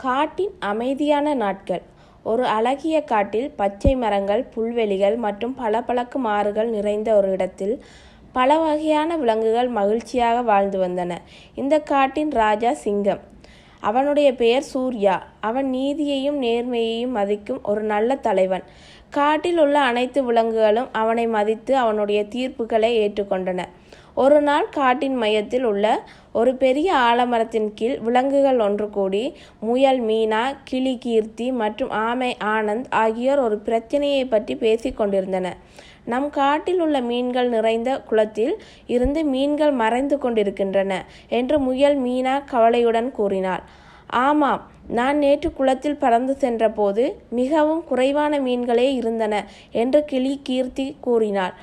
காட்டின் அமைதியான நாட்கள். ஒரு அழகிய காட்டில் பச்சை மரங்கள், புல்வெளிகள் மற்றும் பளபளக்கும் ஆறுகள் நிறைந்த ஒரு இடத்தில் பல வகையான விலங்குகள் மகிழ்ச்சியாக வாழ்ந்து வந்தன. இந்த காட்டின் ராஜா சிங்கம். அவனுடைய பெயர் சூர்யா. அவன் நீதியையும் நேர்மையையும் மதிக்கும் ஒரு நல்ல தலைவன். காட்டில் உள்ள அனைத்து விலங்குகளும் அவனை மதித்து அவனுடைய தீர்ப்புகளை ஏற்றுக்கொண்டன. ஒரு நாள் காட்டின் மையத்தில் உள்ள ஒரு பெரிய ஆலமரத்தின் கீழ் விலங்குகள் ஒன்று கூடி முயல் மீனா, கிளி கீர்த்தி மற்றும் ஆமை ஆனந்த் ஆகியோர் ஒரு பிரச்சனையை பற்றி பேசிக் கொண்டிருந்தன. நம் காட்டில் உள்ள மீன்கள் நிறைந்த குளத்தில் இருந்து மீன்கள் மறைந்து கொண்டிருக்கின்றன என்று முயல் மீனா கவலையுடன் கூறினாள். ஆமாம், நான் நேற்று குளத்தில் பறந்து சென்ற போது மிகவும் குறைவான மீன்களே இருந்தன என்று கிளி கீர்த்தி கூறினாள்.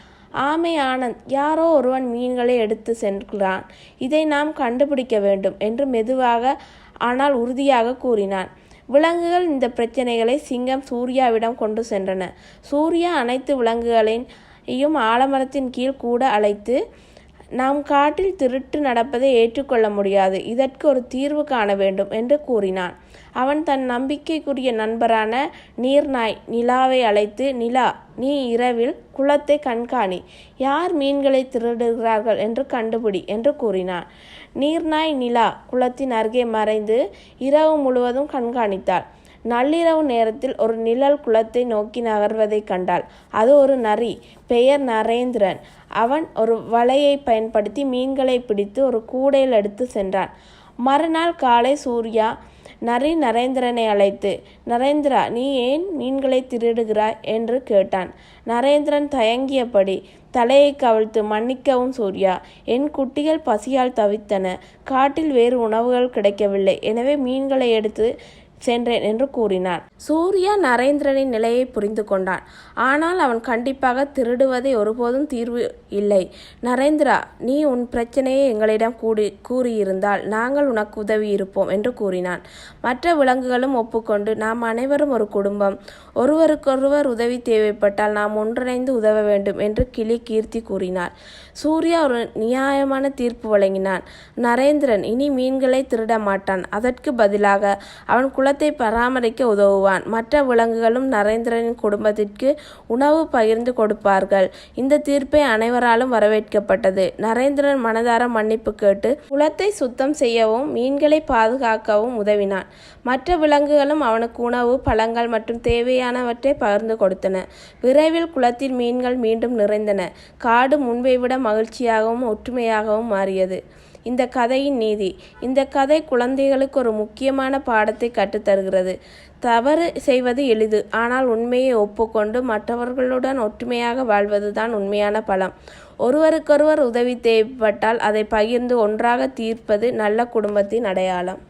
ஆமை ஆனந்த், யாரோ ஒருவன் மீன்களை எடுத்து சென்றான், இதை நாம் கண்டுபிடிக்க வேண்டும் என்று மெதுவாக ஆனால் உறுதியாக கூறினான். விலங்குகள் இந்த பிரச்சனைகளை சிங்கம் சூர்யாவிடம் கொண்டு சென்றன. சூர்யா அனைத்து விலங்குகளையும் ஆலமரத்தின் கீழ் கூட அழைத்து, நாம் காட்டில் திருட்டு நடப்பதை ஏற்றுக்கொள்ள முடியாது, இதற்கு ஒரு தீர்வு காண வேண்டும் என்று கூறினான். அவன் தன் நம்பிக்கைக்குரிய நண்பரான நீர்நாய் நிலாவை அழைத்து, நிலா, நீ இரவில் குளத்தை கண்காணி, யார் மீன்களை திருடுகிறார்கள் என்று கண்டுபிடி என்று கூறினான். நீர்நாய் நிலா குளத்தின் அருகே மறைந்து இரவு முழுவதும் கண்காணித்தாள். நள்ளிரவு நேரத்தில் ஒரு நிழல் குளத்தை நோக்கி நகர்வதை கண்டாள். அது ஒரு நரி, பெயர் நரேந்திரன். அவன் ஒரு வலையை பயன்படுத்தி மீன்களை பிடித்து ஒரு கூடையில் எடுத்து சென்றான். மறுநாள் காலை சூர்யா நரி நரேந்திரனை அழைத்து, நரேந்திரா, நீ ஏன் மீன்களை திருடுகிறாய் என்று கேட்டான். நரேந்திரன் தயங்கியபடி தலையை கவிழ்த்து, மன்னிக்கவும் சூர்யா, என் குட்டிகள் பசியால் தவித்தன, காட்டில் வேறு உணவுகள் கிடைக்கவில்லை, எனவே மீன்களை எடுத்து சென்றேன் என்று கூறினான். சூர்யா நரேந்திரனின் நிலையை புரிந்து கொண்டான். ஆனால் அவன் கண்டிப்பாக திருடுவதை ஒருபோதும் தீர்வு இல்லை. நரேந்திரா, நீ உன் பிரச்சனையை எங்களிடம் கூறியிருந்தால் நாங்கள் உனக்கு உதவி இருப்போம் என்று கூறினான். மற்ற விலங்குகளும் ஒப்புக்கொண்டு, நாம் அனைவரும் ஒரு குடும்பம், ஒருவருக்கொருவர் உதவி தேவைப்பட்டால் நாம் ஒன்றிணைந்து உதவ வேண்டும் என்று கிளி கீர்த்தி கூறினார். சூர்யா ஒரு நியாயமான தீர்ப்பு வழங்கினான். நரேந்திரன் இனி மீன்களை திருட மாட்டான், அதற்கு பதிலாக அவன் குளத்தை பராமரிக்க உதவுவான். மற்ற விலங்குகளும் நரேந்திரனின் குடும்பத்திற்கு உணவு பகிர்ந்து கொடுப்பார்கள். இந்த தீர்ப்பை அனைவராலும் வரவேற்கப்பட்டது. நரேந்திரன் மனதார மன்னிப்பு கேட்டு குளத்தை சுத்தம் செய்யவும் மீன்களை பாதுகாக்கவும் உதவினான். மற்ற விலங்குகளும் அவனுக்கு உணவு, பழங்கள் மற்றும் தேவையானவற்றை பகிர்ந்து கொடுத்தன. விரைவில் குளத்தில் மீன்கள் மீண்டும் நிறைந்தன. காடு முன்பை விட மகிழ்ச்சியாகவும் ஒற்றுமையாகவும் மாறியது. இந்த கதையின் நீதி. இந்த கதை குழந்தைகளுக்கு ஒரு முக்கியமான பாடத்தை கற்றுத்தருகிறது. தவறு செய்வது எளிது, ஆனால் உண்மையை ஒப்புக்கொண்டு மற்றவர்களுடன் ஒற்றுமையாக வாழ்வதுதான் உண்மையான பலம். ஒருவருக்கொருவர் உதவி தேவைப்பட்டால் அதை பகிர்ந்து ஒன்றாக தீர்ப்பது நல்ல குடும்பத்தின் அடையாளம்.